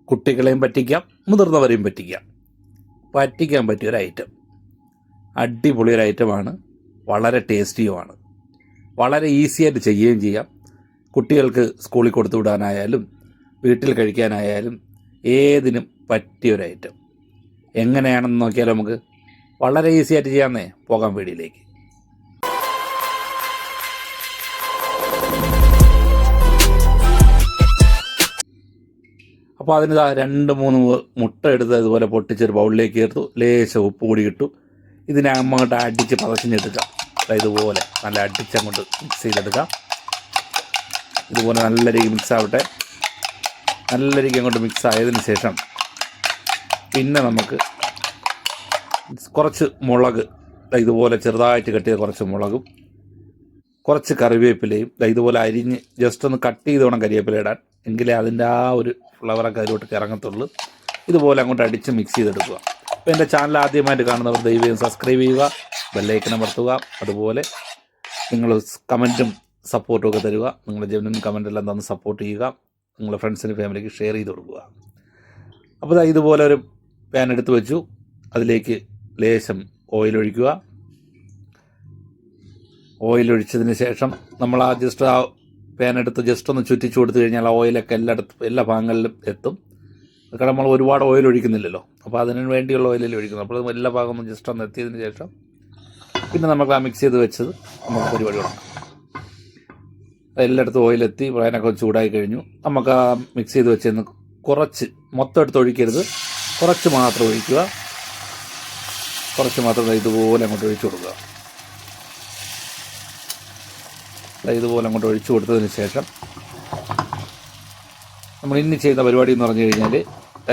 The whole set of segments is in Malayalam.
കുട്ടികളെയും പറ്റിക്കാം, മുതിർന്നവരെയും പറ്റിക്കാൻ പറ്റിയൊരു ഐറ്റം. അടിപൊളി ഒരു ഐറ്റമാണ്, വളരെ ടേസ്റ്റിയുമാണ്, വളരെ ഈസിയായിട്ട് ചെയ്യുകയും ചെയ്യാം. കുട്ടികൾക്ക് സ്കൂളിൽ കൊടുത്തു വിടാനായാലും വീട്ടിൽ കഴിക്കാനായാലും ഏതിനും പറ്റിയൊരു ഐറ്റം. എങ്ങനെയാണെന്ന് നോക്കിയാൽ നമുക്ക് വളരെ ഈസിയായിട്ട് ചെയ്യാമെന്നേ. പോകാം വീഡിയോയിലേക്ക്. അപ്പോൾ അതിന് 2-3 മുട്ട എടുത്ത് ഇതുപോലെ പൊട്ടിച്ചൊരു ബൗളിലേക്ക് ചേർത്തു. ലേശം ഉപ്പ് കൂടി ഇട്ടു. ഇതിനെ അങ്ങോട്ട് അടിച്ച് പതച്ചെടുക്കാം. ഇതുപോലെ നല്ല അടിച്ചങ്ങോട്ട് മിക്സ് ചെയ്തെടുക്കാം. ഇതുപോലെ നല്ല രീതിക്ക് മിക്സ് ആവട്ടെ. നല്ല രീതിക്ക് അങ്ങോട്ട് മിക്സ് ആയതിന് ശേഷം പിന്നെ നമുക്ക് കുറച്ച് മുളക്, ഇതുപോലെ ചെറുതായിട്ട് കട്ടിയ കുറച്ച് മുളകും കുറച്ച് കറിവേപ്പിലയും ഇതുപോലെ അരിഞ്ഞ് ജസ്റ്റ് ഒന്ന് കട്ട് ചെയ്ത് വേണം കരിവേപ്പില ഇടാൻ, എങ്കിലേ അതിൻ്റെ ആ ഒരു ഫ്ലവറൊക്കെ അതിലോട്ട് ഇറങ്ങത്തുള്ളൂ. ഇതുപോലെ അങ്ങോട്ട് അടിച്ച് മിക്സ് ചെയ്തെടുക്കുക. അപ്പോൾ എൻ്റെ ചാനൽ ആദ്യമായിട്ട് കാണുന്നവർ ദയവായി സബ്സ്ക്രൈബ് ചെയ്യുക, ബെല്ലൈക്കൺ അമർത്തുക. അതുപോലെ നിങ്ങൾ കമൻറ്റും സപ്പോർട്ടും ഒക്കെ തരിക. നിങ്ങളുടെ ജെന്യൂൻ കമൻറ്റെല്ലാം തന്ന് സപ്പോർട്ട് ചെയ്യുക. നിങ്ങളുടെ ഫ്രണ്ട്സിന് ഫാമിലിക്ക് ഷെയർ ചെയ്ത് കൊടുക്കുക. അപ്പോൾ ഇതുപോലെ ഒരു പാൻ എടുത്ത് വെച്ചു. അതിലേക്ക് ലേശം ഓയിൽ ഒഴിക്കുക. ഓയിൽ ഒഴിച്ചതിന് ശേഷം നമ്മൾ ജസ്റ്റ് ആ പാൻ എടുത്ത് ജസ്റ്റ് ഒന്ന് ചുറ്റിച്ചു കൊടുത്തു കഴിഞ്ഞാൽ ആ ഓയിലൊക്കെ എല്ലാ ഭാഗങ്ങളിലും എത്തും. കാരണം നമ്മൾ ഒരുപാട് ഓയിൽ ഒഴിക്കുന്നില്ലല്ലോ, അപ്പോൾ അതിന് വേണ്ടിയുള്ള ഓയിലിൽ ഒഴിക്കുന്നു. അപ്പോൾ എല്ലാ ഭാഗവും ജസ്റ്റ് ഒന്ന് എത്തിയതിന് ശേഷം പിന്നെ നമുക്ക് ആ മിക്സ് ചെയ്ത് വെച്ചത് നമുക്ക് പരിപാടി തുടങ്ങാം. എല്ലായിടത്തും ഓയിലെത്തി, പാനൊക്കെ ചൂടായി കഴിഞ്ഞു. നമുക്ക് ആ മിക്സ് ചെയ്ത് വെച്ചതിന് കുറച്ച്, മൊത്തം എടുത്ത് ഒഴിക്കരുത്, കുറച്ച് മാത്രം ഒഴിക്കുക. കുറച്ച് മാത്രം ഇതുപോലെ അങ്ങോട്ട് ഒഴിച്ചു കൊടുക്കുക. ഇതുപോലെ അങ്ങോട്ട് ഒഴിച്ചു കൊടുത്തതിന് ശേഷം നമ്മൾ ഇനി ചെയ്യുന്ന പരിപാടി എന്ന് പറഞ്ഞു കഴിഞ്ഞാൽ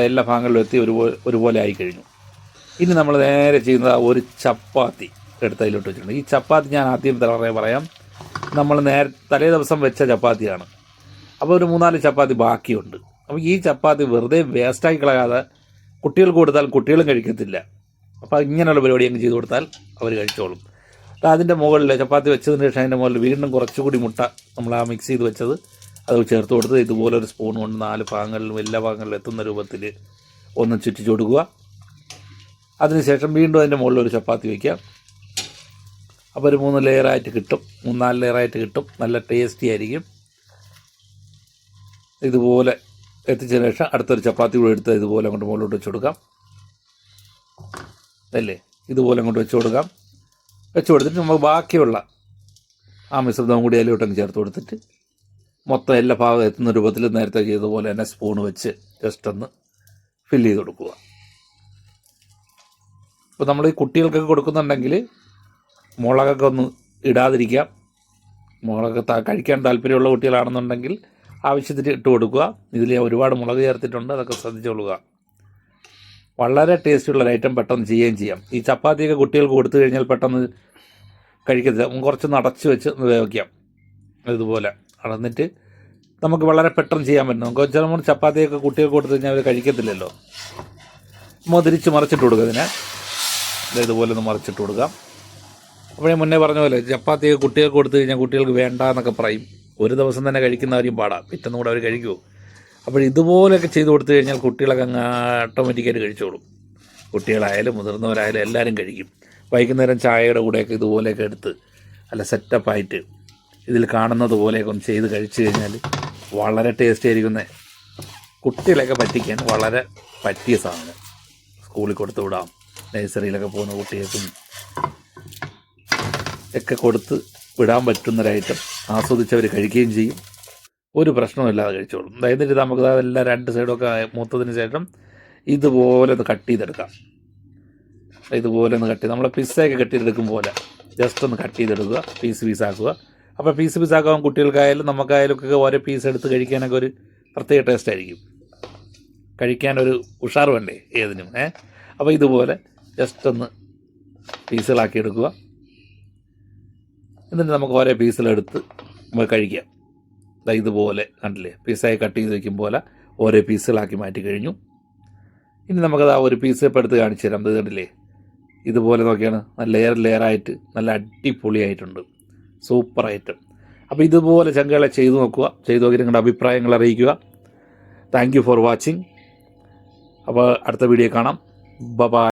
എല്ലാ ഭാഗങ്ങളിലും എത്തി ഒരുപോലെ ആയിക്കഴിഞ്ഞു. ഇനി നമ്മൾ നേരെ ചെയ്യുന്നത് ഒരു ചപ്പാത്തി എടുത്ത് അതിലോട്ട് വെച്ചിട്ടുണ്ട്. ഈ ചപ്പാത്തി ഞാൻ ആദ്യം പറയാം, നമ്മൾ തലേ ദിവസം വെച്ച ചപ്പാത്തിയാണ്. അപ്പോൾ ഒരു 3-4 ചപ്പാത്തി ബാക്കിയുണ്ട്. അപ്പോൾ ഈ ചപ്പാത്തി വെറുതെ വേസ്റ്റാക്കി കളയാതെ കുട്ടികൾക്ക് കൊടുത്താൽ കുട്ടികളും കഴിക്കത്തില്ല. അപ്പോൾ ഇങ്ങനെയുള്ള പരിപാടി അങ്ങ് ചെയ്ത് കൊടുത്താൽ അവർ കഴിച്ചോളും. അതിൻ്റെ മുകളിൽ ചപ്പാത്തി വെച്ചതിന് ശേഷം അതിൻ്റെ മുകളിൽ വീണ്ടും കുറച്ചുകൂടി മുട്ട നമ്മൾ ആ മിക്സ് ചെയ്ത് വെച്ചത് അത് ചേർത്ത് കൊടുത്ത് ഇതുപോലെ ഒരു സ്പൂൺ കൊണ്ട് 4 ഭാഗങ്ങളിലും എല്ലാ ഭാഗങ്ങളിലും എത്തുന്ന രൂപത്തിൽ ഒന്ന് ചുറ്റിച്ചു കൊടുക്കുക. അതിനുശേഷം വീണ്ടും അതിൻ്റെ മുകളിൽ ഒരു ചപ്പാത്തി വയ്ക്കുക. അപ്പോൾ ഒരു 3 ലെയറായിട്ട് കിട്ടും, 3-4 ലെയറായിട്ട് കിട്ടും. നല്ല ടേസ്റ്റി ആയിരിക്കും. ഇതുപോലെ എത്തിച്ചതിന് ശേഷം അടുത്തൊരു ചപ്പാത്തി കൂടെ എടുത്ത് ഇതുപോലെ അങ്ങോട്ട് മുകളിലോട്ട് വെച്ച് കൊടുക്കാം. അല്ലേ, ഇതുപോലെ അങ്ങോട്ട് വെച്ച് കൊടുത്തിട്ട് നമുക്ക് ബാക്കിയുള്ള ആ മിശ്രിതം കൂടി അതിലോട്ടങ്ങ് ചേർത്ത് കൊടുത്തിട്ട് മൊത്തം എല്ലാ ഭാഗം എത്തുന്ന രൂപത്തിൽ നേരത്തെ ചെയ്തതുപോലെ തന്നെ സ്പൂൺ വെച്ച് ജസ്റ്റ് ഒന്ന് ഫില്ല് ചെയ്ത് കൊടുക്കുക. ഇപ്പോൾ നമ്മൾ ഈ കുട്ടികൾക്കൊക്കെ കൊടുക്കുന്നുണ്ടെങ്കിൽ മുളകൊക്കെ ഒന്ന് ഇടാതിരിക്കാം. മുളക് കഴിക്കാൻ താല്പര്യമുള്ള കുട്ടികളാണെന്നുണ്ടെങ്കിൽ ആവശ്യത്തിന് ഇട്ട് കൊടുക്കുക. ഇതിൽ ഒരുപാട് മുളക് ചേർത്തിട്ടുണ്ട്, അതൊക്കെ ശ്രദ്ധിച്ചോളുക. വളരെ ടേസ്റ്റുള്ളൊരു ഐറ്റം, പെട്ടെന്ന് ചെയ്യുകയും ചെയ്യാം. ഈ ചപ്പാത്തിയൊക്കെ കുട്ടികൾക്ക് കൊടുത്തു കഴിഞ്ഞാൽ പെട്ടെന്ന് കഴിക്കത്തില്ല. കുറച്ചൊന്ന് അടച്ച് വെച്ച് വേവിക്കാം. ഇതുപോലെ അടന്നിട്ട് നമുക്ക് വളരെ പെട്ടെന്ന് ചെയ്യാൻ പറ്റും. നമുക്ക് ചിലപ്പോൾ ചപ്പാത്തിയൊക്കെ കുട്ടികൾക്ക് കൊടുത്തു കഴിഞ്ഞാൽ അവർ കഴിക്കത്തില്ലല്ലോ. നമ്മൾ തിരിച്ച് മറിച്ചിട്ട് കൊടുക്കുക. ഇതിനെ ഇതുപോലെ ഒന്ന് മറിച്ചിട്ട് കൊടുക്കാം. അപ്പോൾ ഞാൻ മുന്നേ പറഞ്ഞ പോലെ ചപ്പാത്തിയൊക്കെ കുട്ടികൾക്ക് കൊടുത്തു കഴിഞ്ഞാൽ കുട്ടികൾക്ക് വേണ്ട എന്നൊക്കെ പറയും. ഒരു ദിവസം തന്നെ കഴിക്കുന്നവരും പാടാം, പിറ്റേന്ന് കൂടെ അവർ കഴിക്കുമോ? അപ്പോൾ ഇതുപോലെയൊക്കെ ചെയ്ത് കൊടുത്തു കഴിഞ്ഞാൽ കുട്ടികളൊക്കെ അങ്ങ് ഓട്ടോമാറ്റിക്കായിട്ട് കഴിച്ചോളും. കുട്ടികളായാലും മുതിർന്നവരായാലും എല്ലാവരും കഴിക്കും. വൈകുന്നേരം ചായയുടെ കൂടെയൊക്കെ ഇതുപോലെയൊക്കെ എടുത്ത് നല്ല സെറ്റപ്പായിട്ട് ഇതിൽ കാണുന്നത് പോലെയൊക്കെ ഒന്ന് ചെയ്ത് കഴിച്ചു കഴിഞ്ഞാൽ വളരെ ടേസ്റ്റി ആയിരിക്കുന്നേ. കുട്ടികളെയൊക്കെ പറ്റിക്കാൻ വളരെ പറ്റിയ സാധനം. സ്കൂളിൽ കൊടുത്തു വിടാം, നഴ്സറിയിലൊക്കെ പോകുന്ന കുട്ടികൾക്കും ഒക്കെ കൊടുത്ത് വിടാൻ പറ്റുന്നൊരൈറ്റം. ആസ്വദിച്ചവർ കഴിക്കുകയും ചെയ്യും, ഒരു പ്രശ്നമില്ലാതെ കഴിച്ചോളും. എന്നിട്ട് നമുക്ക് അതെല്ലാം 2 സൈഡൊക്കെ മൂത്തതിന് ശേഷം ഇതുപോലെ ഒന്ന് കട്ട് ചെയ്തെടുക്കാം. ഇതുപോലെ ഒന്ന് കട്ട് ചെയ്ത് നമ്മൾ പിസ്സയൊക്കെ കട്ട് ചെയ്തെടുക്കും പോലെ ജസ്റ്റ് ഒന്ന് കട്ട് ചെയ്തെടുക്കുക, പീസാക്കുക. അപ്പോൾ പീസാക്കുമ്പോൾ കുട്ടികൾക്കായാലും നമുക്കായാലും ഒക്കെ ഓരോ പീസ് എടുത്ത് കഴിക്കാനൊക്കെ ഒരു പ്രത്യേക ടേസ്റ്റ് ആയിരിക്കും. കഴിക്കാനൊരു ഉഷാർ വേണ്ടേ ഏതിനും. അപ്പോൾ ഇതുപോലെ ജസ്റ്റ് ഒന്ന് പീസുകളാക്കി എടുക്കുക. എന്നിട്ട് നമുക്ക് ഓരോ പീസുകളെടുത്ത് നമുക്ക് കഴിക്കാം. ഇതുപോലെ കണ്ടില്ലേ, പീസായി കട്ട് ചെയ്ത് വയ്ക്കും പോലെ ഓരോ പീസുകളാക്കി മാറ്റി കഴിഞ്ഞു. ഇനി നമുക്കത് ആ ഒരു പീസ് ഇപ്പോൾ എടുത്ത് കാണിച്ചു തരാം. ഇത് കണ്ടില്ലേ, ഇതുപോലെ നോക്കിയാണ് നല്ല ലെയറായിട്ട് നല്ല അടിപൊളിയായിട്ടുണ്ട്. Super item. അപ്പോൾ ഇതുപോലെ ചങ്കുകളെ ചെയ്തു നോക്കുക. ചെയ്തു നോക്കി നിങ്ങളുടെ അഭിപ്രായങ്ങൾ അറിയിക്കുക. Thank you for watching. അപ്പോൾ അടുത്ത വീഡിയോ കാണാം. ബൈ.